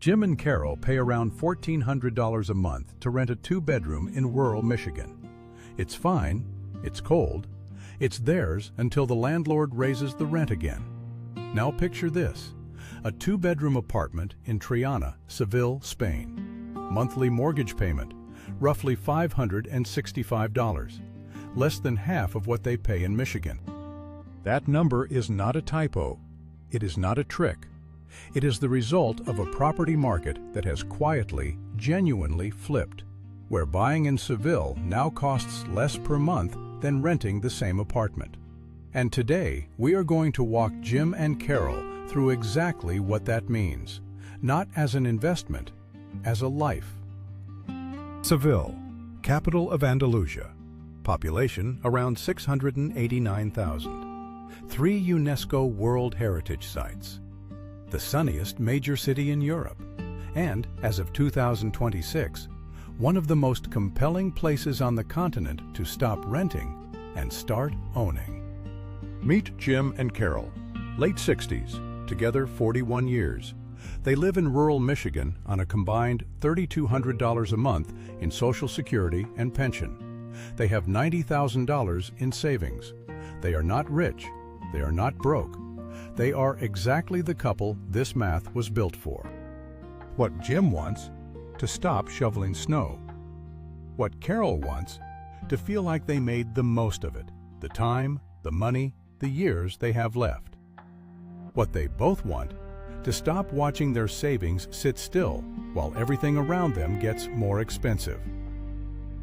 Jim and Carol pay around $1,400 a month to rent a two-bedroom in rural Michigan. It's fine, it's cold, it's theirs until the landlord raises the rent again. Now picture this, a two-bedroom apartment in Triana, Seville, Spain. Monthly mortgage payment, roughly $565, less than half of what they pay in Michigan. That number is not a typo. It is not a trick. It is the result of a property market that has quietly, genuinely flipped, where buying in Seville now costs less per month than renting the same apartment. And today, we are going to walk Jim and Carol through exactly what that means, not as an investment, as a life. Seville, capital of Andalusia. Population around 689,000. 3 UNESCO World Heritage Sites. The sunniest major city in Europe, and, as of 2026, one of the most compelling places on the continent to stop renting and start owning. Meet Jim and Carol, late 60s, together 41 years. They live in rural Michigan on a combined $3,200 a month in Social Security and pension. They have $90,000 in savings. They are not rich. They are not broke. They are exactly the couple this math was built for. What Jim wants, to stop shoveling snow. What Carol wants, to feel like they made the most of it, the time, the money, the years they have left. What they both want, to stop watching their savings sit still while everything around them gets more expensive.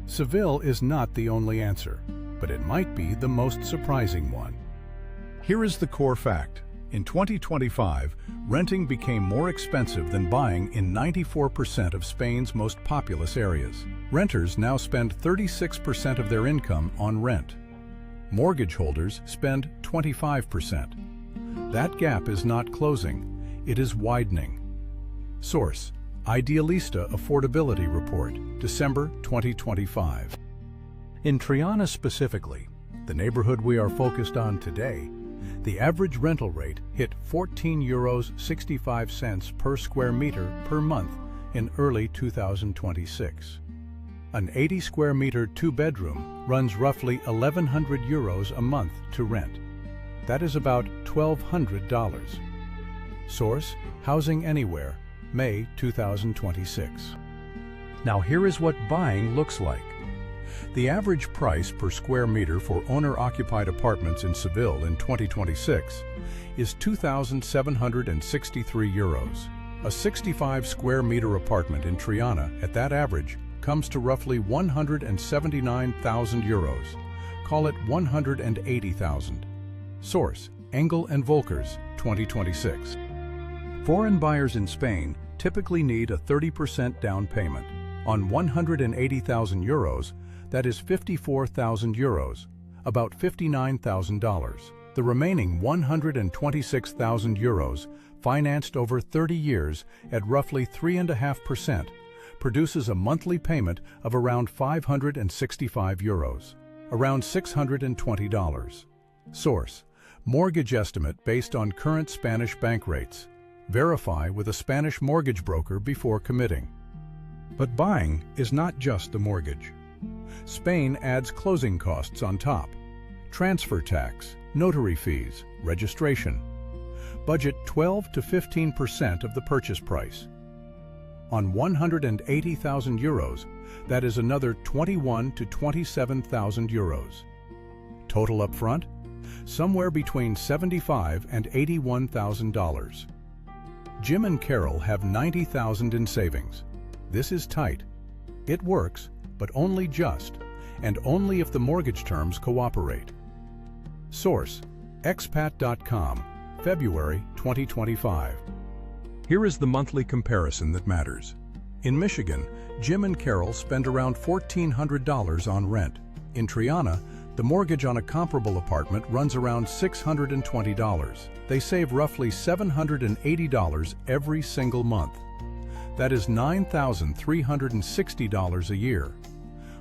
Seville is not the only answer, but it might be the most surprising one. Here is the core fact. In 2025, renting became more expensive than buying in 94% of Spain's most populous areas. Renters now spend 36% of their income on rent. Mortgage holders spend 25%. That gap is not closing, it is widening. Source: Idealista Affordability Report, December 2025. In Triana specifically, the neighborhood we are focused on today, the average rental rate hit €14.65 per square meter per month in early 2026. An 80 square meter two-bedroom runs roughly €1,100 a month to rent. That is about $1,200. Source: Housing Anywhere, May 2026. Now here is what buying looks like. The average price per square meter for owner-occupied apartments in Seville in 2026 is €2,763. A 65 square meter apartment in Triana at that average comes to roughly €179,000. Call it $180,000. Source: Engel and Volkers, 2026. Foreign buyers in Spain typically need a 30% down payment. On €180,000, that is €54,000, about $59,000. The remaining €126,000, financed over 30 years at roughly 3.5%, produces a monthly payment of around €565, around $620. Source: Mortgage estimate based on current Spanish bank rates. Verify with a Spanish mortgage broker before committing. But buying is not just the mortgage. Spain adds closing costs on top. Transfer tax, notary fees, registration. Budget 12 to 15% of the purchase price. On €180,000, that is another €21,000 to €27,000. Total upfront? Somewhere between $75,000 and $81,000. Jim and Carol have $90,000 in savings. This is tight. It works, but only just, and only if the mortgage terms cooperate. Source: expat.com, February 2025. Here is the monthly comparison that matters. In Michigan, Jim and Carol spend around $1,400 on rent. In Triana, the mortgage on a comparable apartment runs around $620. They save roughly $780 every single month. That is $9,360 a year.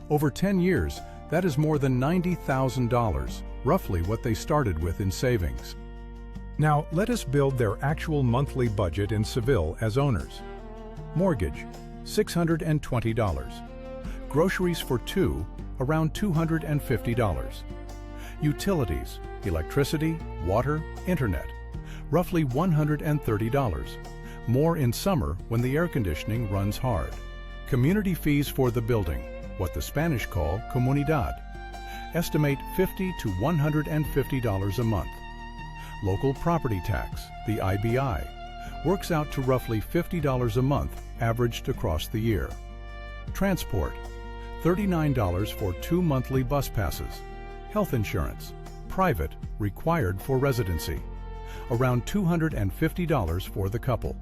Over 10 years, that is more than $90,000, roughly what they started with in savings. Now, let us build their actual monthly budget in Seville as owners. Mortgage, $620. Groceries for two, around $250. Utilities, electricity, water, internet, roughly $130. More in summer when the air conditioning runs hard. Community fees for the building, what the Spanish call comunidad. Estimate $50 to $150 a month. Local property tax, the IBI, works out to roughly $50 a month averaged across the year. Transport, $39 for 2 monthly bus passes. Health insurance, private, required for residency, around $250 for the couple.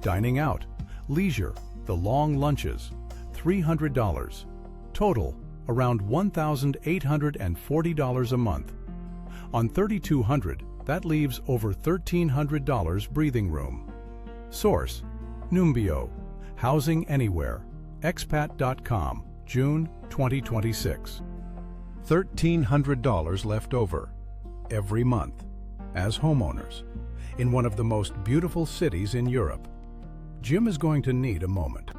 Dining out, leisure, the long lunches, $300. Total, around $1,840 a month. On $3,200, that leaves over $1,300 breathing room. Source, Numbeo, Housing Anywhere, expat.com, June 2026. $1,300 left over every month as homeowners in one of the most beautiful cities in Europe. Jim is going to need a moment.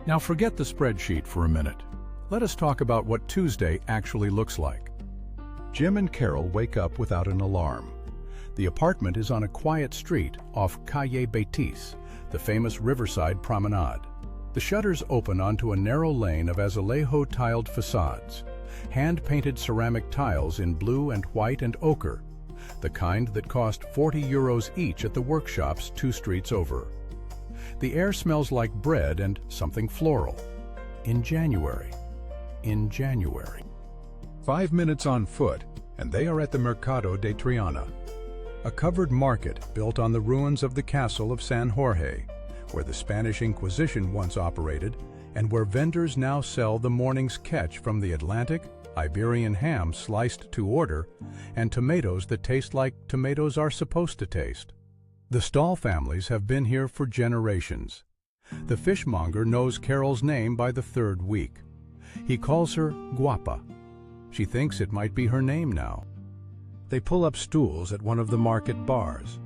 Now forget the spreadsheet for a minute. Let us talk about what Tuesday actually looks like. Jim and Carol wake up without an alarm. The apartment is on a quiet street off Calle Betis, the famous riverside promenade. The shutters open onto a narrow lane of azulejo-tiled facades, hand-painted ceramic tiles in blue and white and ochre, the kind that cost €40 each at the workshops 2 streets over. The air smells like bread and something floral. In January. 5 minutes on foot, and they are at the Mercado de Triana, a covered market built on the ruins of the castle of San Jorge, where the Spanish Inquisition once operated, and where vendors now sell the morning's catch from the Atlantic, Iberian ham sliced to order, and tomatoes that taste like tomatoes are supposed to taste. The Stahl families have been here for generations. The fishmonger knows Carol's name by the 3rd week. He calls her Guapa. She thinks it might be her name now. They pull up stools at one of the market bars.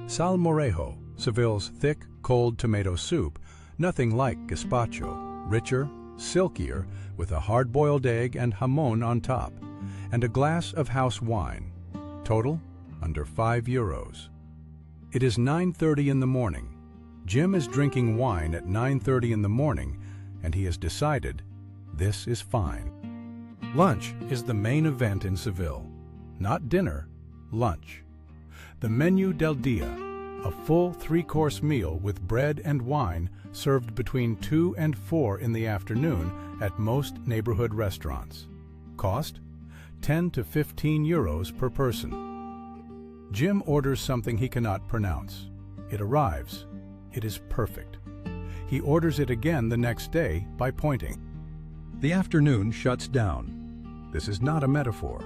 Salmorejo, Seville's thick, cold tomato soup, nothing like gazpacho, richer, silkier, with a hard-boiled egg and jamon on top, and a glass of house wine. Total, under €5. It is 9:30 in the morning. Jim is drinking wine at 9:30 in the morning, and he has decided this is fine. Lunch is the main event in Seville. Not dinner, lunch. The Menú del Día, a full 3-course meal with bread and wine served between 2 and 4 in the afternoon at most neighborhood restaurants. Cost, €10 to €15 per person. Jim orders something he cannot pronounce. It arrives. It is perfect. He orders it again the next day by pointing. The afternoon shuts down. This is not a metaphor.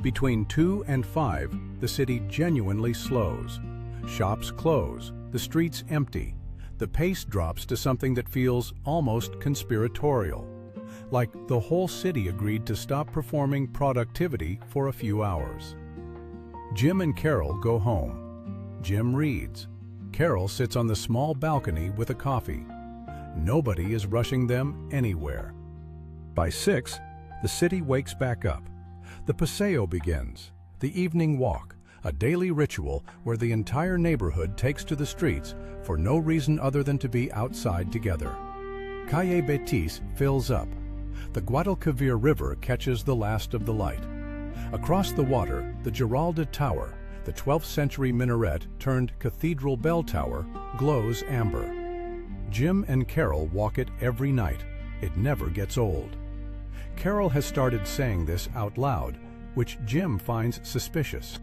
Between 2 and 5, the city genuinely slows. Shops close, the streets empty. The pace drops to something that feels almost conspiratorial, like the whole city agreed to stop performing productivity for a few hours. Jim and Carol go home. Jim reads. Carol sits on the small balcony with a coffee. Nobody is rushing them anywhere. By 6, the city wakes back up. The paseo begins, the evening walk, a daily ritual where the entire neighborhood takes to the streets for no reason other than to be outside together. Calle Betis fills up. The Guadalquivir River catches the last of the light. Across the water, the Giralda Tower, the 12th century minaret turned cathedral bell tower, glows amber. Jim and Carol walk it every night. It never gets old. Carol has started saying this out loud, which Jim finds suspicious.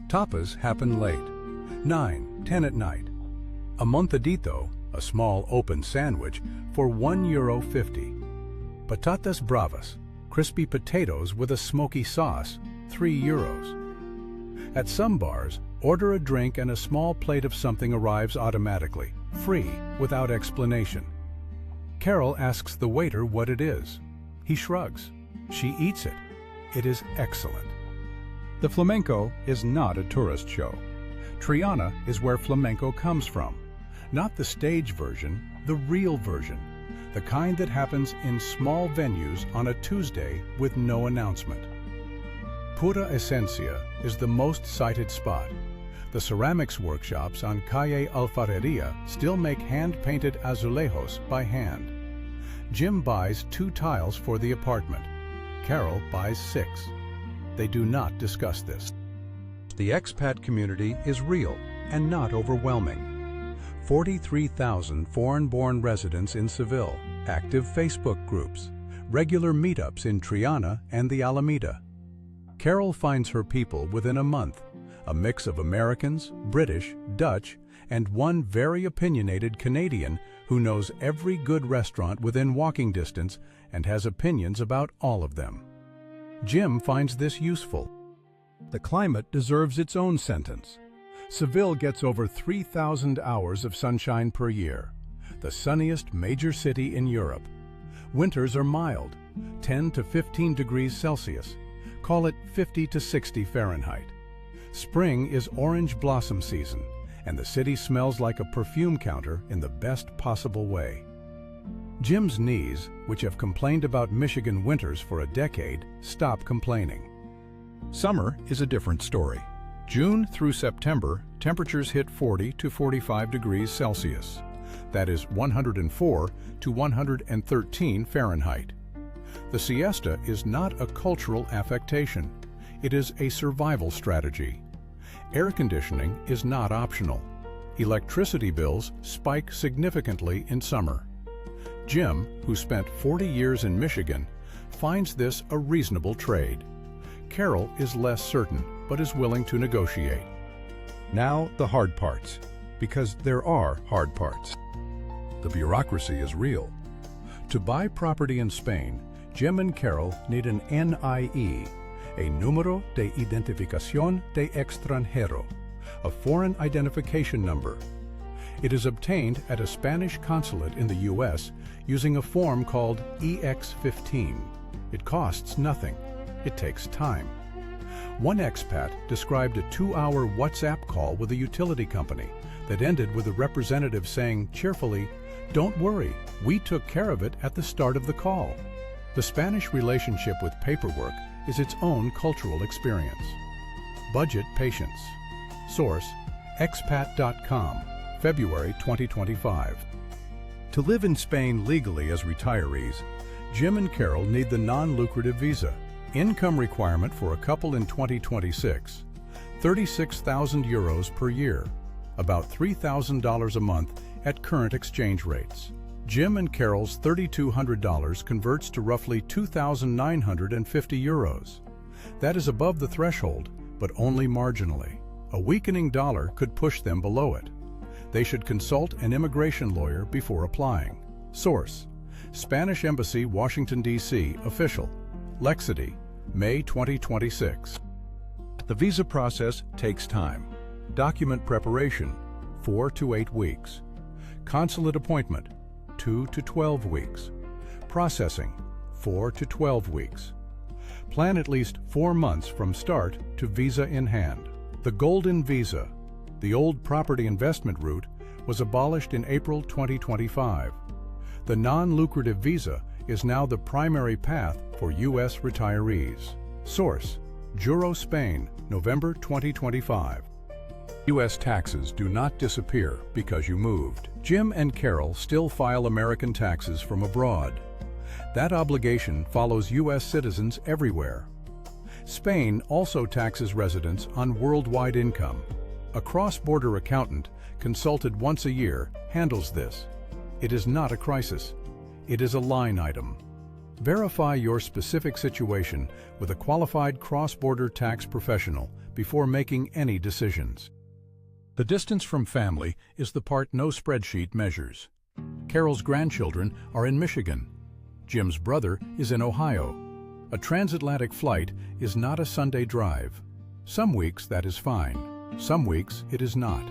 Tapas happen late, 9, 10 at night. A montadito, a small open sandwich, for €1.50. Patatas bravas, crispy potatoes with a smoky sauce, €3. At some bars, order a drink and a small plate of something arrives automatically, free, without explanation. Carol asks the waiter what it is. He shrugs. She eats it. It is excellent. The flamenco is not a tourist show. Triana is where flamenco comes from. Not the stage version, the real version. The kind that happens in small venues on a Tuesday with no announcement. Pura Esencia is the most cited spot. The ceramics workshops on Calle Alfarería still make hand-painted azulejos by hand. Jim buys 2 tiles for the apartment. Carol buys 6. They do not discuss this. The expat community is real and not overwhelming. 43,000 foreign-born residents in Seville, active Facebook groups, regular meetups in Triana and the Alameda. Carol finds her people within a month, a mix of Americans, British, Dutch, and one very opinionated Canadian who knows every good restaurant within walking distance and has opinions about all of them. Jim finds this useful. The climate deserves its own sentence. Seville gets over 3,000 hours of sunshine per year, the sunniest major city in Europe. Winters are mild, 10 to 15 degrees Celsius, call it 50 to 60 Fahrenheit. Spring is orange blossom season, and the city smells like a perfume counter in the best possible way. Jim's knees, which have complained about Michigan winters for a decade, stop complaining. Summer is a different story. June through September, temperatures hit 40 to 45 degrees Celsius. That is 104 to 113 Fahrenheit. The siesta is not a cultural affectation. It is a survival strategy. Air conditioning is not optional. Electricity bills spike significantly in summer. Jim, who spent 40 years in Michigan, finds this a reasonable trade. Carol is less certain, but is willing to negotiate. Now the hard parts, because there are hard parts. The bureaucracy is real. To buy property in Spain, Jim and Carol need an NIE, a Número de Identificación de Extranjero, a foreign identification number. It is obtained at a Spanish consulate in the U.S. using a form called EX15. It costs nothing. It takes time. One expat described a 2-hour WhatsApp call with a utility company that ended with a representative saying cheerfully, "Don't worry, we took care of it at the start of the call." The Spanish relationship with paperwork is its own cultural experience. Budget patience. Source, expat.com, February 2025. To live in Spain legally as retirees, Jim and Carol need the non-lucrative visa. Income requirement for a couple in 2026, 36,000 euros per year, about $3,000 a month at current exchange rates. Jim and Carol's $3,200 converts to roughly 2,950 euros. That is above the threshold, but only marginally. A weakening dollar could push them below it. They should consult an immigration lawyer before applying. Source, Spanish Embassy, Washington, D.C. Official, Lexity, May 2026. The visa process takes time. Document preparation, 4 to 8 weeks. Consulate appointment, 2 to 12 weeks. Processing, 4 to 12 weeks. Plan at least 4 months from start to visa in hand. The Golden Visa, the old property investment route, was abolished in April 2025. The non-lucrative visa is now the primary path for U.S. retirees. Source, Juro Spain, November 2025. U.S. taxes do not disappear because you moved. Jim and Carol still file American taxes from abroad. That obligation follows U.S. citizens everywhere. Spain also taxes residents on worldwide income. A cross-border accountant, consulted once a year, handles this. It is not a crisis. It is a line item. Verify your specific situation with a qualified cross-border tax professional before making any decisions. The distance from family is the part no spreadsheet measures. Carol's grandchildren are in Michigan. Jim's brother is in Ohio. A transatlantic flight is not a Sunday drive. Some weeks that is fine. Some weeks it is not.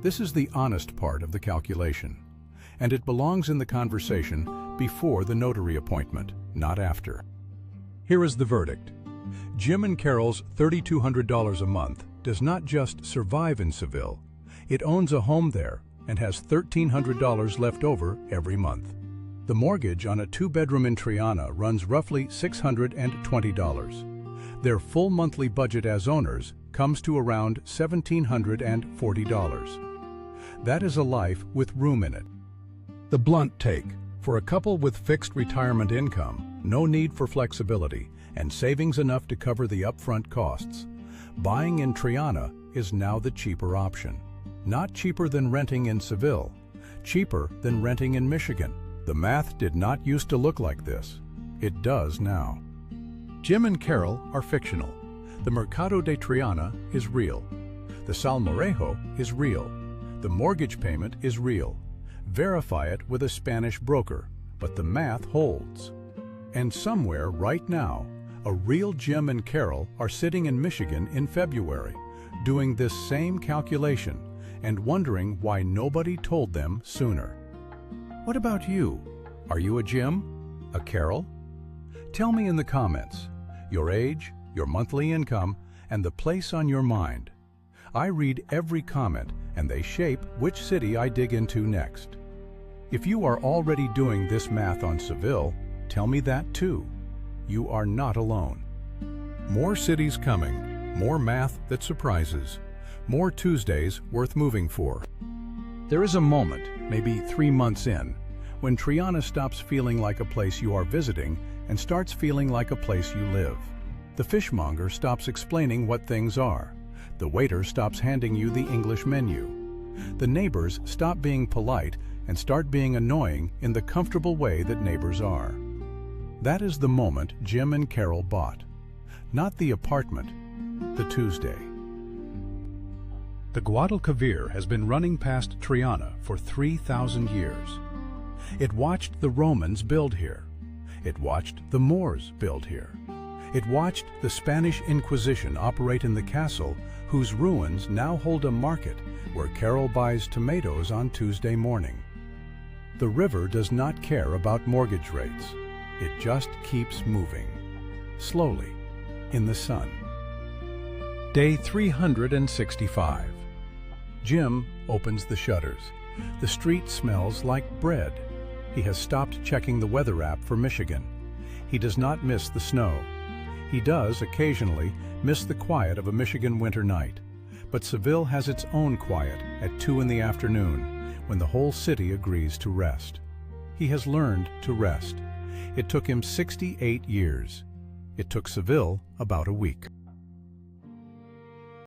This is the honest part of the calculation, and it belongs in the conversation before the notary appointment, not after. Here is the verdict. Jim and Carol's $3,200 a month does not just survive in Seville. It owns a home there, and has $1,300 left over every month. The mortgage on a 2-bedroom in Triana runs roughly $620. Their full monthly budget as owners comes to around $1,740. That is a life with room in it. The blunt take: for a couple with fixed retirement income, no need for flexibility, and savings enough to cover the upfront costs, buying in Triana is now the cheaper option. Not cheaper than renting in Seville, cheaper than renting in Michigan. The math did not used to look like this. It does now. Jim and Carol are fictional. The Mercado de Triana is real. The salmorejo is real. The mortgage payment is real. Verify it with a Spanish broker, but the math holds. And somewhere right now, a real Jim and Carol are sitting in Michigan in February, doing this same calculation and wondering why nobody told them sooner. What about you? Are you a Jim? A Carol? Tell me in the comments your age, your monthly income, and the place on your mind. I read every comment, and they shape which city I dig into next. If you are already doing this math on Seville, tell me that too. You are not alone. More cities coming, more math that surprises, more Tuesdays worth moving for. There is a moment, maybe 3 months in, when Triana stops feeling like a place you are visiting and starts feeling like a place you live. The fishmonger stops explaining what things are. The waiter stops handing you the English menu. The neighbors stop being polite and start being annoying in the comfortable way that neighbors are. That is the moment Jim and Carol bought. Not the apartment, the Tuesday. The Guadalquivir has been running past Triana for 3,000 years. It watched the Romans build here. It watched the Moors build here. It watched the Spanish Inquisition operate in the castle, whose ruins now hold a market where Carol buys tomatoes on Tuesday morning. The river does not care about mortgage rates. It just keeps moving, slowly, in the sun. Day 365. Jim opens the shutters. The street smells like bread. He has stopped checking the weather app for Michigan. He does not miss the snow. He does, occasionally, miss the quiet of a Michigan winter night. But Seville has its own quiet at 2 in the afternoon, when the whole city agrees to rest. He has learned to rest. It took him 68 years. It took Seville about a week.